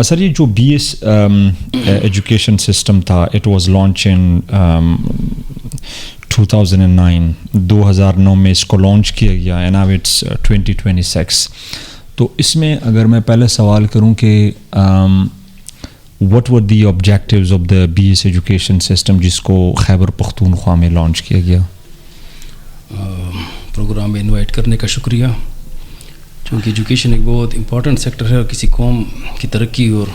سر یہ جو B S education system تھا اٹ واز لانچ ان 2009 میں اس کو لانچ کیا گیا اینڈ ناؤ اٹس 2026. تو اس میں اگر میں پہلے سوال کروں کہ what were the objectives of the BS education system جس کو خیبر پختونخوا میں لانچ کیا گیا؟ پروگرام میں انوائٹ کرنے کا شکریہ. چونکہ ایجوکیشن ایک بہت امپورٹنٹ سیکٹر ہے اور کسی قوم کی ترقی اور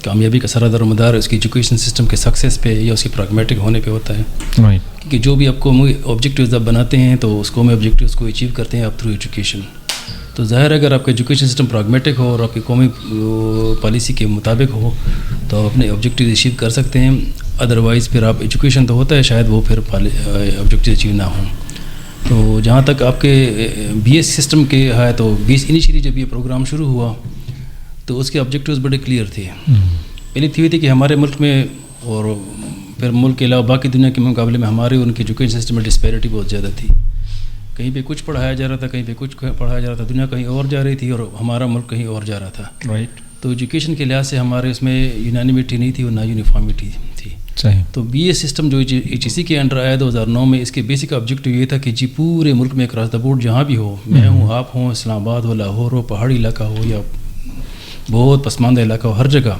کامیابی کا سارا دار و مدار اس کی ایجوکیشن سسٹم کے سکسیس پہ یا اس کے پریگمیٹک ہونے پہ ہوتا ہے. کیونکہ جو بھی آپ قومی آبجیکٹیوز آپ بناتے ہیں تو اس قومی آبجیکٹیوز کو اچیو کرتے ہیں آپ تھرو ایجوکیشن. تو ظاہر ہے اگر آپ کا ایجوکیشن سسٹم پریگمیٹک ہو اور آپ کی قومی پالیسی کے مطابق ہو تو آپ اپنے آبجیکٹیوز اچیو کر سکتے ہیں. ادروائز پھر آپ ایجوکیشن تو ہوتا ہے شاید وہ پھر آبجیکٹیو اچیو نہ ہوں. تو جہاں تک آپ کے بی ایس سسٹم کے ہے تو بی ایس انیشیلی جب یہ پروگرام شروع ہوا تو اس کے آبجیکٹیوز بڑے کلیئر تھے. پہلی تھی کہ ہمارے ملک میں اور پھر ملک کے علاوہ باقی دنیا کے مقابلے میں ہمارے ان کے ایجوکیشن سسٹم میں ڈسپیرٹی بہت زیادہ تھی. کہیں پہ کچھ پڑھایا جا رہا تھا, کہیں پہ کچھ پڑھایا جا رہا تھا, دنیا کہیں اور جا رہی تھی اور ہمارا ملک کہیں اور جا رہا تھا. رائٹ. تو ایجوکیشن کے لحاظ سے ہمارے اس میں یونانیمیٹی نہیں تھی اور نہ یونیفارمٹی تھی. صحیح. تو بی ایس سسٹم جو ایچ ای سی کے انڈر آیا 2009 میں, اس کے بیسک آبجیکٹیو یہ تھا کہ جی پورے ملک میں اکراس دا بورڈ جہاں بھی ہو, میں ہوں, آپ ہوں, اسلام آباد ہو, لاہور ہو, پہاڑی علاقہ ہو یا بہت پسماندہ علاقہ ہو, ہر جگہ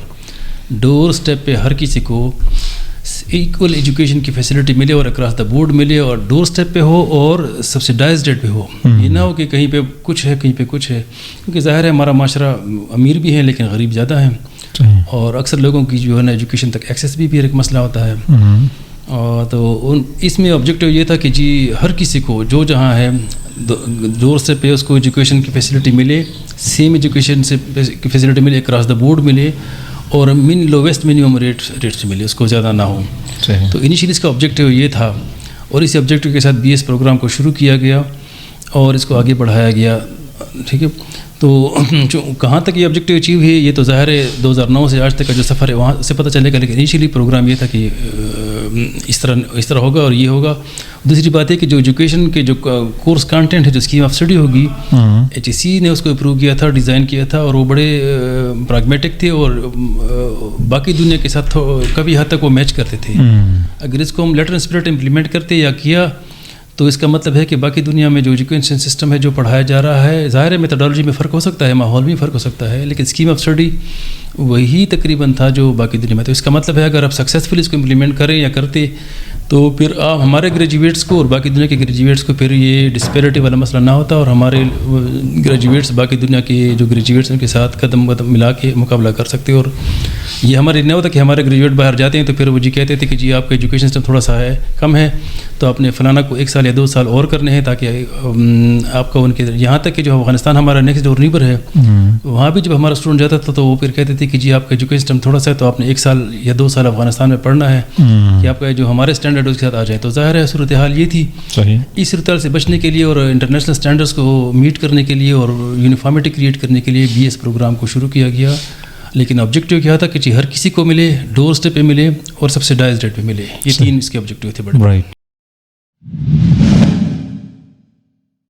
ڈور اسٹیپ پہ ہر کسی کو ایکول ایجوکیشن کی فیسلٹی ملے اور اکراس دا بورڈ ملے اور ڈور اسٹیپ پہ ہو اور سبسڈائزڈ ریٹ پہ ہو. یہ نہ ہو کہ کہیں پہ کچھ ہے کہیں پہ کچھ ہے, کیونکہ ظاہر ہے ہمارا معاشرہ امیر بھی ہے لیکن غریب زیادہ ہیں اور اکثر لوگوں کی جو ہے نا ایجوکیشن تک ایکسیس بھی ایک مسئلہ ہوتا ہے. تو اس میں آبجیکٹیو یہ تھا کہ جی ہر کسی کو جو جہاں ہے ڈور اسٹیپ پہ اس کو ایجوکیشن کی فیسلٹی ملے, سیم ایجوکیشن سے فیسلٹی ملے, اکراس دا بورڈ ملے اور لویسٹ منیمم ریٹس ملے, اس کو زیادہ نہ ہو. تو انیشیلی اس کا آبجیکٹیو یہ تھا اور اس آبجیکٹیو کے ساتھ بی ایس پروگرام کو شروع کیا گیا اور اس کو آگے بڑھایا گیا. ٹھیک ہے. تو جو کہاں تک یہ آبجیکٹیو اچیو ہے یہ تو ظاہر ہے 2009 سے آج تک کا جو سفر ہے وہاں سے پتہ چلے گا, لیکن انیشیلی پروگرام یہ تھا کہ اس طرح ہوگا اور یہ ہوگا. دوسری بات ہے کہ جو ایجوکیشن کے جو کورس کانٹینٹ ہے, جو اسکیم آف اسٹڈی ہوگی, ایچ ای سی نے اس کو اپروو کیا تھا, ڈیزائن کیا تھا اور وہ بڑے پریگمیٹک تھے اور باقی دنیا کے ساتھ کبھی حد تک وہ میچ کرتے تھے. اگر اس کو ہم لیٹر اسپرٹ امپلیمنٹ کرتے یا کیا تو اس کا مطلب ہے کہ باقی دنیا میں جو ایجوکیشن سسٹم ہے جو پڑھایا جا رہا ہے, ظاہر ہے میتھڈالوجی میں فرق ہو سکتا ہے, ماحول میں فرق ہو سکتا ہے, لیکن اسکیم آف اسٹڈی وہی تقریباً تھا جو باقی دنیا میں. تو اس کا مطلب ہے اگر آپ سکسیزفلی اس کو امپلیمنٹ کریں یا کرتے تو پھر آپ ہمارے گریجویٹس کو اور باقی دنیا کے گریجویٹس کو پھر یہ ڈسپیرٹی والا مسئلہ نہ ہوتا اور ہمارے گریجویٹس باقی دنیا کے جو گریجویٹس ان کے ساتھ قدم ملا کے مقابلہ کر سکتے. اور یہ ہمارے نہیں ہوتا کہ ہمارے گریجویٹ باہر جاتے ہیں تو پھر وہ جی کہتے تھے کہ جی آپ کا ایجوکیشن سسٹم تھوڑا سا ہے کم ہے تو آپ نے فلانا کو 1 سال یا 2 سال اور کرنے ہیں تاکہ آپ کا ان کے یہاں تک کہ جو افغانستان ہمارا نیکسٹ ڈور نیبر ہے وہاں بھی جب ہمارا اسٹوڈنٹ جاتا تھا تو وہ پھر کہتے تھے کہ جی آپ کا ایجوکیشن سسٹم تھوڑا سا ہے تو آپ نے 1 سال یا 2 سال افغانستان میں پڑھنا ہے کہ آپ کا جو ہمارے اسٹینڈرڈ اس کے ساتھ آ جائے. تو ظاہر ہے صورتحال یہ تھی. اس صورتحال سے بچنے کے لیے اور انٹرنیشنل اسٹینڈرڈس کو میٹ کرنے کے لیے اور یونیفارمٹی کریٹ کرنے کے لیے بی ایس پروگرام کو شروع کیا گیا. لیکن آبجیکٹیو کیا تھا کہ جی ہر کسی کو ملے, ڈور اسٹیپ پہ ملے اور سبسڈائزڈ ریٹ پہ ملے. یہ 3 اس کے آبجیکٹیو تھے بڑے.